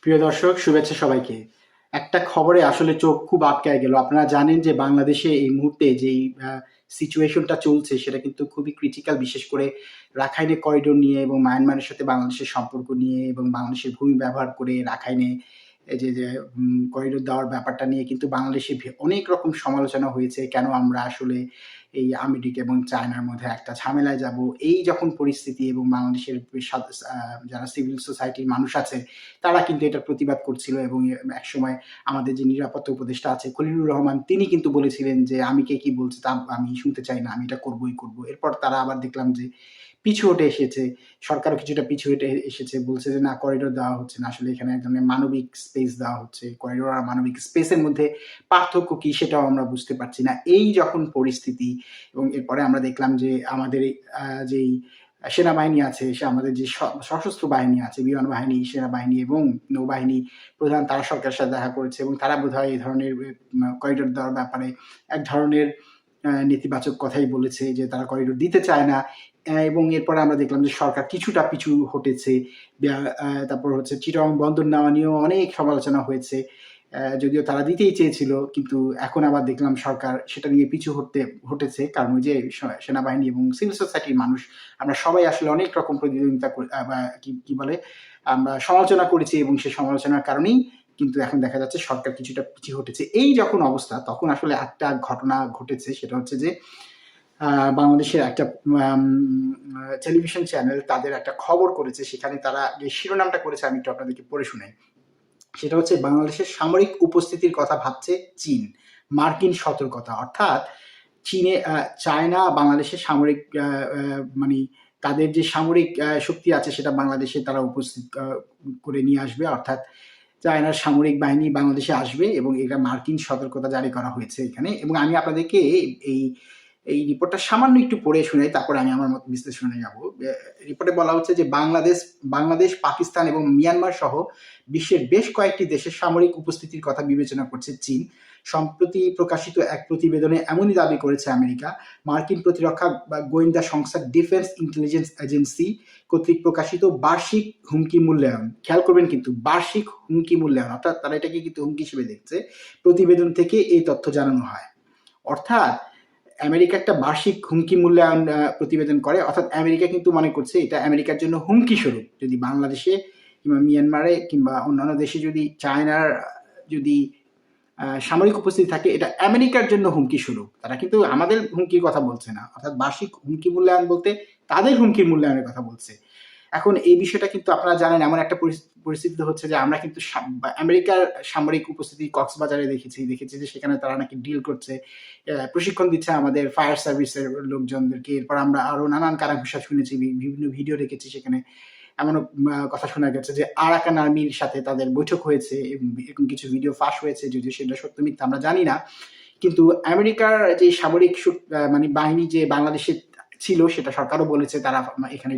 প্রিয় দর্শক, শুভেচ্ছা সবাইকে। একটা খবরে আসলে চোখ খুব আটকায় গেল। আপনারা জানেন যে বাংলাদেশে এই মুহূর্তে যেই সিচুয়েশনটা চলছে সেটা কিন্তু খুবই ক্রিটিক্যাল। বিশেষ করে রাখাইনে করিডোর নিয়ে এবং মায়ানমারের সাথে বাংলাদেশের সম্পর্ক নিয়ে এবং বাংলাদেশের ভূমি ব্যবহার করে রাখাইনে এই যে করিডোর দেওয়ার ব্যাপারটা নিয়ে কিন্তু বাংলাদেশে অনেক রকম সমালোচনা হয়েছে। কেন আমরা আসলে এই আমেরিকা এবং চায়নার মধ্যে একটা ঝামেলায় যাব? এই যখন পরিস্থিতি এবং বাংলাদেশের যারা সিভিল সোসাইটির মানুষ আছে তারা কিন্তু এটার প্রতিবাদ করছিল এবং একসময় আমাদের যে নিরাপত্তা উপদেষ্টা আছে খলিলুর রহমান তিনি কিন্তু বলেছিলেন যে আমি কে কি বলছে তা আমি শুনতে চাই না, আমি এটা করবই করব। এরপর তারা আবার দেখলাম যে পিছু হটে এসেছে, সরকারও কিছুটা পিছু হটে এসেছে, বলছে যে না করিডোর দেওয়া হচ্ছে না, আসলে এখানে এক ধরনের মানবিক স্পেস দেওয়া হচ্ছে। করিডোর আর মানবিক স্পেসের মধ্যে পার্থক্য কি সেটাও আমরা বুঝতে পারছি না। এই যখন পরিস্থিতি এবং এরপরে আমরা দেখলাম যে আমাদের যেই সেনাবাহিনী আছে, সে আমাদের যে সশস্ত্র বাহিনী আছে, বিমান বাহিনী, সেনাবাহিনী এবং নৌবাহিনী প্রধান তারা সরকারের সাথে দেখা করেছে এবং তারা বোধহয় এই ধরনের করিডোর দেওয়ার ব্যাপারে এক ধরনের নেতিবাচক কথাই বলেছে যে তারা করিডোর দিতে চায় না। এবং এরপরে আমরা দেখলাম যে সরকার কিছুটা পিছু হটেছে। তারপর হচ্ছে চিটাগং বন্দর নেওয়া নিয়েও অনেক সমালোচনা হয়েছে। যদিও তারা দিতেই চেয়েছিল, কিন্তু এখন আবার দেখলাম সরকার সেটা নিয়ে পিছু হটেছে। কারণ ওই যে সেনাবাহিনী এবং সিভিল সোসাইটির মানুষ আমরা সবাই আসলে অনেক রকম প্রতিদ্বন্দ্বিতা বা কি বলে আমরা সমালোচনা করেছি এবং সেই সমালোচনার কারণেই কিন্তু এখন দেখা যাচ্ছে সরকার কিছুটা পিছু হটেছে। এই যখন অবস্থা তখন আসলে একটা ঘটনা ঘটেছে, সেটা হচ্ছে যে বাংলাদেশের একটা টেলিভিশন চ্যানেল তাদের একটা খবর করেছে, সেখানে তারা যে শিরোনামটা করেছে আমি একটু আপনাদেরকে পড়ে শোনাই। সেটা হচ্ছে বাংলাদেশের সামরিক উপস্থিতির কথা ভাবছে চীন, মার্কিন সতর্কতা। অর্থাৎ চীনে চায়না বাংলাদেশের সামরিক মানে তাদের যে সামরিক শক্তি আছে সেটা বাংলাদেশে তারা উপস্থিত করে নিয়ে আসবে। অর্থাৎ চায়নার সামরিক বাহিনী বাংলাদেশে আসবে এবং এটা মার্কিন সতর্কতা জারি করা হয়েছে এখানে। এবং আমি আপনাদেরকে এই এই রিপোর্টটা সামান্য একটু পড়ে শোনাই, তারপরে আমি আমার মত বিশ্লেষণে যাব। রিপোর্টে বলা হচ্ছে যে বাংলাদেশ, পাকিস্তান এবং মিয়ানমার সহ বিশ্বের বেশ কয়েকটি দেশের সামরিক উপস্থিতির কথা বিবেচনা করছে চীন। সম্প্রতি প্রকাশিত এক প্রতিবেদনে এমনই দাবি করেছে আমেরিকা। মার্কিন প্রতিরক্ষা গোয়েন্দা সংস্থা ডিফেন্স ইন্টেলিজেন্স এজেন্সি কর্তৃক প্রকাশিত বার্ষিক হুমকি মূল্যায়ন, খেয়াল করবেন কিন্তু বার্ষিক হুমকি মূল্যায়ন, অর্থাৎ তারা এটাকে কিন্তু হুমকি হিসেবে দেখছে, প্রতিবেদন থেকে এই তথ্য জানানো হয়। অর্থাৎ আমেরিকা একটা বার্ষিক হুমকি মূল্যায়ন প্রতিবেদন করে, অর্থাৎ আমেরিকা কিন্তু মনে করছে এটা আমেরিকার জন্য হুমকি স্বরূপ। যদি বাংলাদেশে কিংবা মিয়ানমারে কিংবা অন্যান্য দেশে যদি চায়নার যদি সামরিক উপস্থিতি থাকে, এটা আমেরিকার জন্য হুমকি স্বরূপ। তারা কিন্তু আমাদের হুমকির কথা বলছে না। অর্থাৎ বার্ষিক হুমকি মূল্যায়ন বলতে তাদের হুমকির মূল্যায়নের কথা বলছে। এখন এই বিষয়টা কিন্তু আপনারা জানেন, এমন একটা পরিস্থিতি হচ্ছে যে আমরা কিন্তু আমেরিকার সামরিক উপস্থিতি কক্সবাজারে দেখেছি যে সেখানে তারা নাকি ডিল করছে, প্রশিক্ষণ দিচ্ছে আমাদের ফায়ার সার্ভিসের লোকজনদেরকে। এরপর আমরা আরো নানান কানাঘুষা শুনেছি, বিভিন্ন ভিডিও দেখেছি, সেখানে এমনও কথা শোনা গেছে যে আরাকান আর্মির সাথে তাদের বৈঠক হয়েছে এবং এরকম কিছু ভিডিও ফাঁস হয়েছে, যদিও সেটা সত্য মিথ্যা আমরা জানি না। কিন্তু আমেরিকার যে সামরিক মানে বাহিনী যে বাংলাদেশে ছিল সেটা সরকারও বলেছে তারা এখানে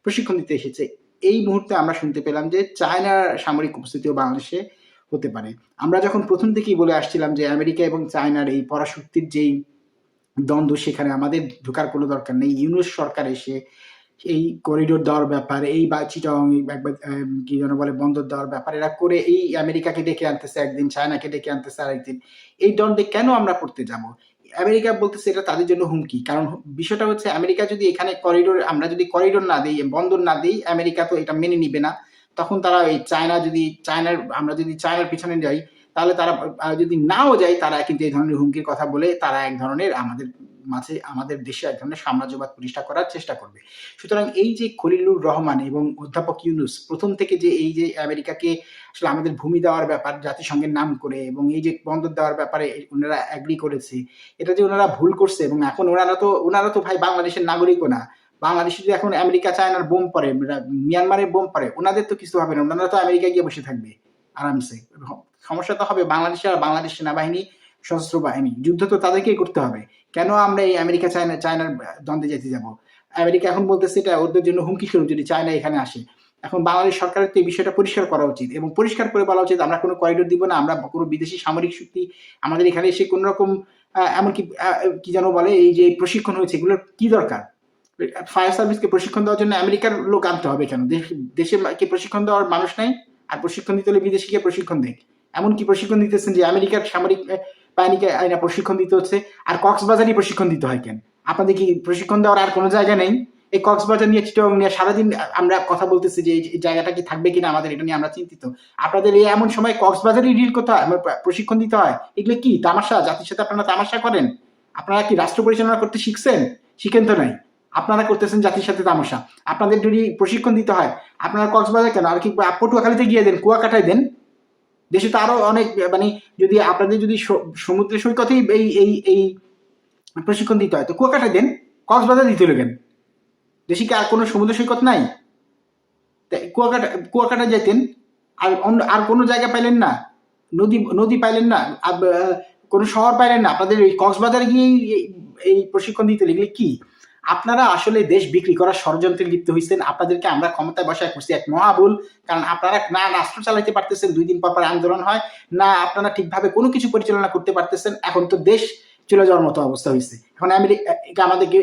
প্রশিক্ষণ দিতে এসেছে। এই মুহূর্তে আমরা শুনতে পেলাম যে চায়নার সামরিক উপস্থিতিও বাংলাদেশে হতে পারে। আমরা যখন প্রথম থেকেই বলে আসছিলাম যে আমেরিকা এবং চায়নার এই পরাশক্তির যেই দ্বন্দ্ব, সেখানে আমাদের ঢোকার কোনো দরকার নেই। ইউনূস সরকার এসে এই করিডোর দেওয়ার ব্যাপার, এই বা চিটাগং কি যেন বলে বন্দর দেওয়ার ব্যাপার এরা করে এই আমেরিকাকে ডেকে আনতেছে একদিন, চায়নাকে ডেকে আনতেছে আরেকদিন। এই দ্বন্দ্বে কেন আমরা পড়তে যাব? আমেরিকা বলতেছে এটা তাদের জন্য হুমকি। কারণ বিষয়টা হচ্ছে আমেরিকা যদি এখানে আমরা যদি করিডোর না দিই, বন্দর না দিই, আমেরিকা তো এটা মেনে নিবে না। তখন তারা এই আমরা যদি চায়নার পিছনে যাই, তাহলে তারা যদি নাও যায়, তারা কিন্তু এই ধরনের হুমকির কথা বলে তারা এক ধরনের আমাদের দেশে এক ধরনের সাম্রাজ্যবাদ প্রতিষ্ঠা করার চেষ্টা করবে। সুতরাং এই যে খলিলুর রহমান এবং অধ্যাপক ইউনূস প্রথম থেকে যে এই যে আমেরিকাকে আসলে আমাদের ভূমি দেওয়ার ব্যাপার জাতিসংঘের নাম করে এবং এই যে বন্দর দেওয়ার ব্যাপারে ওনারা এগ্রি করেছে, এটা যে ওনারা ভুল করছে এবং এখন ওনারা তো ভাই বাংলাদেশের নাগরিকও না। বাংলাদেশে যদি এখন আমেরিকা চায়নার বোম পড়ে, মিয়ানমারের বোম পড়ে, ওনাদের তো কিছু হবে না, ওনারা তো আমেরিকায় গিয়ে বসে থাকবে আরামসে। সমস্যা তো হবে বাংলাদেশে আর বাংলাদেশ সেনাবাহিনী, সশস্ত্র বাহিনী, যুদ্ধ তো তাদেরকেই করতে হবে। কেন আমরা এই আমেরিকা চায়নার দ্বন্দ্বে যেতে যাব? আমেরিকা এখন বলতেছে এটা ওদের জন্য হুমকি স্বরূপ যদি চায়না এখানে আসে। এখন বাংলাদেশ সরকারের তো এই বিষয়টা পরিষ্কার করা উচিত এবং পরিষ্কার করে বলা উচিত আমরা কোনো করিডোর দিব না, আমরা কোনো বিদেশি সামরিক শক্তি আমাদের এখানে এসে কোনো রকম এমনকি কি যেন বলে এই যে প্রশিক্ষণ হয়েছে এগুলোর কি দরকার? ফায়ার সার্ভিসকে প্রশিক্ষণ দেওয়ার জন্য আমেরিকার লোক আনতে হবে কেন? দেশে কি প্রশিক্ষণ দেওয়ার মানুষ নাই? আর প্রশিক্ষণ দিতে হলে বিদেশে গিয়ে প্রশিক্ষণ দেখ। এমন কি প্রশিক্ষণ দিতেছেন যে আমেরিকার সামরিক বাহিনীকে আইনা প্রশিক্ষণ দিতে হচ্ছে, আর কক্সবাজারই প্রশিক্ষণ দিতে হয় কেন? আপনাদের কি প্রশিক্ষণ দেওয়ার আর কোনো জায়গা নেই? এই কক্সবাজার নিয়ে চিটাগং নিয়ে সারাদিন আমরা কথা বলতেছি যে এই জায়গাটা কি থাকবে কিনা, আমাদের এটা নিয়ে আমরা চিন্তিত। আপনাদের এই এমন সময় কক্সবাজারই ডিল করতে হয়, প্রশিক্ষণ দিতে হয়। এগুলো কি তামাশা? জাতির সাথে আপনারা তামাশা করেন? আপনারা কি রাষ্ট্র পরিচালনা করতে শিখছেন? শিখেন তো নাই। আপনারা করতেছেন জাতির সাথে তামাশা। আপনাদের যদি প্রশিক্ষণ দিতে হয়, আপনারা কক্সবাজার কেন, আর কি পটুয়াখালীতে গিয়ে দেন, কুয়াকাটায় দেন। দেশে তো আরো অনেক, মানে যদি আপনাদের যদি সমুদ্র সৈকতেই এই এই এই প্রশিক্ষণ দিতে হয় তো কুয়াকাটায় দেন, কক্সবাজার দিতে হলেন। দেশে কি আর কোনো সমুদ্র সৈকত নাই? কুয়াকাটা যেতেন। আর অন্য আর কোনো জায়গা পাইলেন না, নদী পাইলেন না, কোনো শহর পাইলেন না, আপনাদের এই কক্সবাজারে গিয়ে এই প্রশিক্ষণ দিতে লাগলে কি? আপনারা আসলে দেশ বিক্রি করার ষড়যন্ত্রে লিপ্ত হয়েছেন। আপনাদেরকে আমরা ক্ষমতায় বসায় করছি এক মহাভুল। কারণ আপনারা না রাষ্ট্র চালাইতে পারতেছেন, 2 দিন পর আন্দোলন হয়, না আপনারা ঠিকভাবে কোনো কিছু পরিচালনা করতে পারতেছেন। এখন তো দেশ চলে যাওয়ার মতো অবস্থা হয়েছে। এখন আমেরিকা আমাদেরকে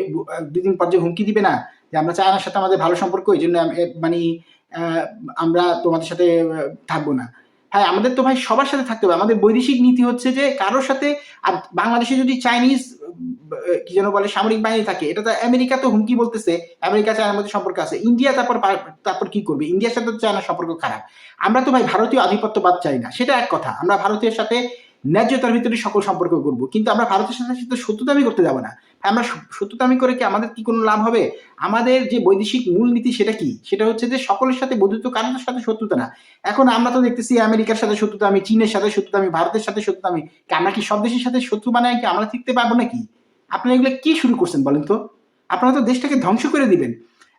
2 দিন পর যে হুমকি দিবে না যে আমরা চায়নার সাথে আমাদের ভালো সম্পর্ক, এই জন্য মানে আমরা তোমাদের সাথে থাকবো না। হ্যাঁ, আমাদের তো ভাই সবার সাথে থাকতে হবে। আমাদের বৈদেশিক নীতি হচ্ছে যে কারোর সাথে, আর বাংলাদেশে যদি চাইনিজ কি যেন বলে সামরিক বাহিনী থাকে, এটা তো আমেরিকা তো হুমকি বলতেছে, আমেরিকা চায়নার মধ্যে সম্পর্ক আছে। ইন্ডিয়া তারপর কি করবে? ইন্ডিয়ার সাথে তো চায়নার সম্পর্ক খারাপ। আমরা তো ভাই ভারতীয় আধিপত্যবাদ চাই না, সেটা এক কথা। আমরা ভারতের সাথে ন্যায্যতার ভিতরে সকল সম্পর্ক করব, কিন্তু আমরা ভারতের সাথে শত্রুতামি করতে যাব না। আমরা শত্রুতামি করে কি আমাদের কি কোনো লাভ হবে? আমাদের যে বৈদেশিক মূলনীতি সেটা কি? সেটা হচ্ছে যে সকলের সাথে বন্ধুত্ব, কারোর সাথে শত্রুতা না। এখন আমরা তো দেখতেছি আমেরিকার সাথে শত্রুতামি, চীনের সাথে শত্রুতামি, ভারতের সাথে শত্রুতামি। আমরা কি সব দেশের সাথে শত্রু বানায় কি আমরা শিখতে পারবো নাকি? আপনারা এগুলো কি শুরু করছেন বলেন তো? আপনারা তো দেশটাকে ধ্বংস করে দিবেন।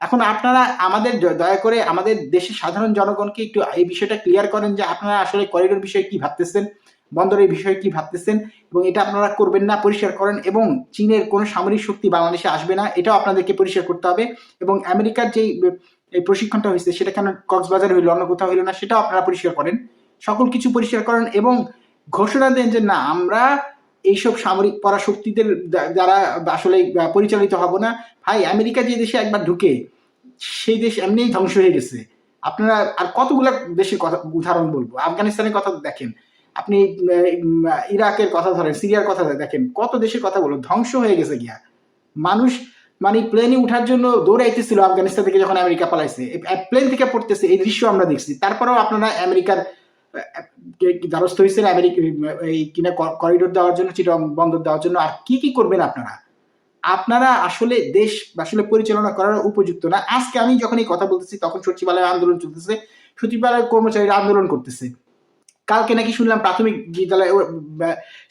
এখন আপনারা আমাদের দয়া করে আমাদের দেশের সাধারণ জনগণকে একটু এই বিষয়টা ক্লিয়ার করেন যে আপনারা আসলে করিডোর বিষয়ে কি ভাবতেছেন, বন্দরের বিষয়ে কি ভাবতেছেন, এবং এটা আপনারা করবেন না, পরিষ্কার করেন। এবং চীনের কোনো সামরিক শক্তি বাংলাদেশে আসবে না, এটাও আপনাদেরকে পরিষ্কার করতে হবে। এবং আমেরিকার যে এই প্রশিক্ষণটা হয়েছে সেটা কেন কক্সবাজার হইলো, অন্য কোথাও হইলো না, সেটাও আপনারা পরিষ্কার করেন। সকল কিছু পরিষ্কার করেন এবং ঘোষণা দেন যে না, আমরা এইসব সামরিক পরাশক্তিদের দ্বারা আসলে পরিচালিত হব না। ভাই, আমেরিকা যে দেশে একবার ঢুকে সেই দেশ এমনিই ধ্বংস হয়ে গেছে। আপনারা আর কতগুলা দেশের কথা উদাহরণ বলবো? আফগানিস্তানের কথা দেখেন, আপনি ইরাকের কথা ধরেন, সিরিয়ার কথা দেখেন, কত দেশের কথা বলো, ধ্বংস হয়ে গেছে গিয়া। মানুষ মানে প্লেনে উঠার জন্য দৌড়াইতেছিল আফগানিস্তান থেকে যখন আমেরিকা পালাইছে, প্লেন থেকে পড়তেছে, এই দৃশ্য আমরা দেখছি। তারপরেও আপনারা আমেরিকার দ্বারস্থ হয়েছেন আমেরিকা এই কিনা করিডোর দেওয়ার জন্য, চিটাগং বন্দর দেওয়ার জন্য। আর কি কি করবেন আপনারা? আপনারা আসলে দেশ আসলে পরিচালনা করার উপযুক্ত না। আজকে আমি যখন এই কথা বলতেছি তখন সচিবালয়ে আন্দোলন চলতেছে, সচিবালয়ের কর্মচারীরা আন্দোলন করতেছে। কালকে নাকি শুনলাম প্রাথমিক বিদ্যালয়ে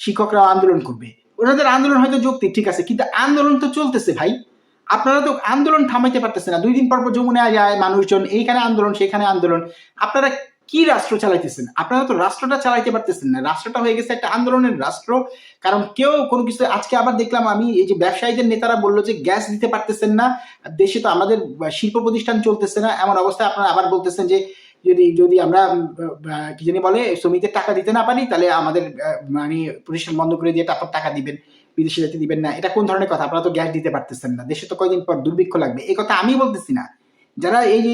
শিক্ষকরা আন্দোলন করবে। ওনাদের আন্দোলন হয়তো যৌক্তিক, ঠিক আছে, কিন্তু আন্দোলন তো চলতেছে ভাই। আপনারা তো আন্দোলন থামাইতে পারতেছে না। 2 দিন পর যমুনায় যায় মানুষজন, এইখানে আন্দোলন সেখানে আন্দোলন। আপনারা কি রাষ্ট্র চালাইতেছেন? আপনারা তো রাষ্ট্রটা চালাইতে পারতেছেন না। রাষ্ট্রটা হয়ে গেছে একটা আন্দোলনের রাষ্ট্র। কারণ কেউ কোনো কিছু, আজকে আবার দেখলাম আমি এই যে ব্যবসায়ীদের নেতারা বললো যে গ্যাস দিতে পারতেছেন না, দেশে তো আমাদের শিল্প প্রতিষ্ঠান চলতেছে না, এমন অবস্থায় আপনারা আবার বলতেছেন যে যদি আমরা কি জানি বলে শ্রমিকদের টাকা দিতে না পারি তাহলে আমাদের মানে প্রতিষ্ঠান বন্ধ করে দিয়ে তারপর টাকা দিবেন, বিদেশে যেতে দিবেন না। এটা কোন ধরনের কথা? আপনারা তো গ্যাস দিতে পারতেছেন না, দেশে তো কয়দিন পর দুর্ভিক্ষ লাগবে। এই কথা আমি বলতেছি না, যারা এই যে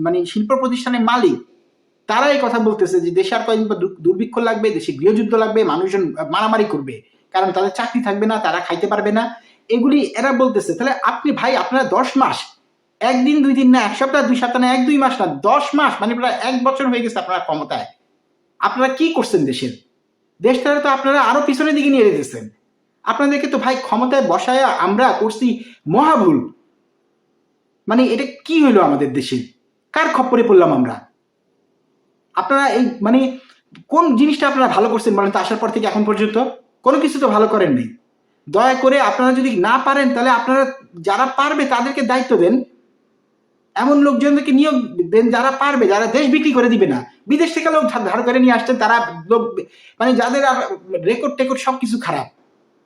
মানে শিল্প প্রতিষ্ঠানের মালিক তারা এই কথা বলতেছে যে দেশে আর কয়দিন পর দুর্ভিক্ষ লাগবে, দেশে গৃহযুদ্ধ লাগবে, মানুষজন মারামারি করবে, কারণ তাদের চাকরি থাকবে না, তারা খাইতে পারবে না। এগুলি এরা বলতেছে। তাহলে আপনি ভাই, আপনারা 10 মাস, 1 দিন 2 দিন না, 1 সপ্তাহ 2 সপ্তাহ না, 1-2 মাস না, 10 মাস মানে প্রায় 1 বছর হয়ে গেছে আপনারা ক্ষমতায়। আপনারা কি করছেন দেশের? দেশটারে তো আপনারা আরো পিছনের দিকে নিয়ে যেতেছেন। আপনাদেরকে তো ভাই ক্ষমতায় বসায় আমরা করছি মহাভুল। মানে এটা কি হইলো আমাদের দেশে? কার খপ্পরে পড়লাম আমরা? আপনারা এই মানে কোন জিনিসটা আপনারা ভালো করছেন বলেন তো? আসার পর থেকে এখন পর্যন্ত কোনো কিছু তো ভালো করেন নাই। দয়া করে আপনারা যদি না পারেন তাহলে আপনারা যারা পারবে তাদেরকে দায়িত্ব দেন। এমন লোকজনদেরকে নিয়োগ দেন যারা পারবে, যারা দেশ বিক্রি করে দিবে না। বিদেশ থেকে লোক ধার করে নিয়ে আসছেন, তারা লোক মানে যাদের রেকর্ড টেকর্ড সবকিছু খারাপ,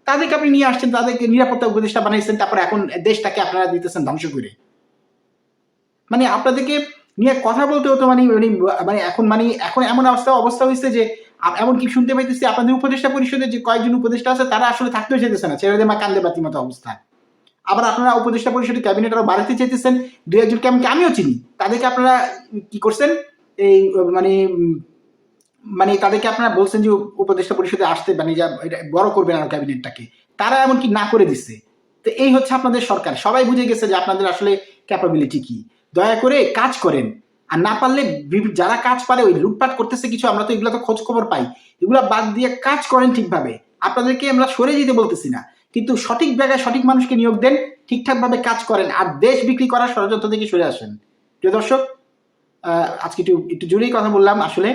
তাদেরকে আপনি নিয়ে আসছেন, তাদেরকে নিরাপত্তা উপদেষ্টা বানাইছেন, তারপর এখন দেশটাকে আপনারা দিতেছেন ধ্বংস করে। মানে আপনাদেরকে নিয়ে কথা বলতে হতো মানে মানে এখন এমন অবস্থা হয়েছে যে এমনকি শুনতে পাইতেছি আপনাদের উপদেষ্টা পরিষদের যে কয়েকজন উপদেষ্টা আছে তারা আসলে থাকতেও চাইতেছে না, ছেড়ে দেমা কান্দে বাতির মতো অবস্থা। আবার আপনারা উপদেষ্টা পরিষদের ক্যাবিনেট আরো বাড়াতে চাইতেছেন, 2-1 জনকে আমিও চিনি, তাদেরকে আপনারা কি করছেন? এই মানে মানে তাদেরকে আপনারা বলছেন যে উপদেষ্টা পরিষদে আসতে, মানে যা এটা বড় করবেন আর ক্যাবিনেটটাকে, তারা এমনকি না করে দিচ্ছে। তো এই হচ্ছে আপনাদের সরকার, সবাই বুঝে গেছে যে আপনাদের আসলে ক্যাপাবিলিটি কি। দয়া করে কাজ করেন, আর না পারলে যারা কাজ পারে ওই লুটপাট করতেছে কিছু, আমরা তো এগুলো তো খোঁজ খবর পাই, এগুলা বাদ দিয়ে কাজ করেন ঠিকভাবে। আপনাদেরকে আমরা সরে যেতে বলতেছি না, কিন্তু সঠিক জায়গায় সঠিক মানুষকে নিয়োগ দেন, ঠিকঠাক ভাবে কাজ করেন, আর দেশ বিক্রি করার ষড়যন্ত্র থেকে সরে আসেন। প্রিয় দর্শক, আজকে একটু একটু জোরেই কথা বললাম আসলে,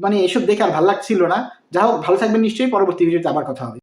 মানে এসব দেখে আর ভালো লাগছিল না। যা হোক, ভালো থাকবেন নিশ্চয়ই, পরবর্তী ভিডিওতে আবার কথা হবে।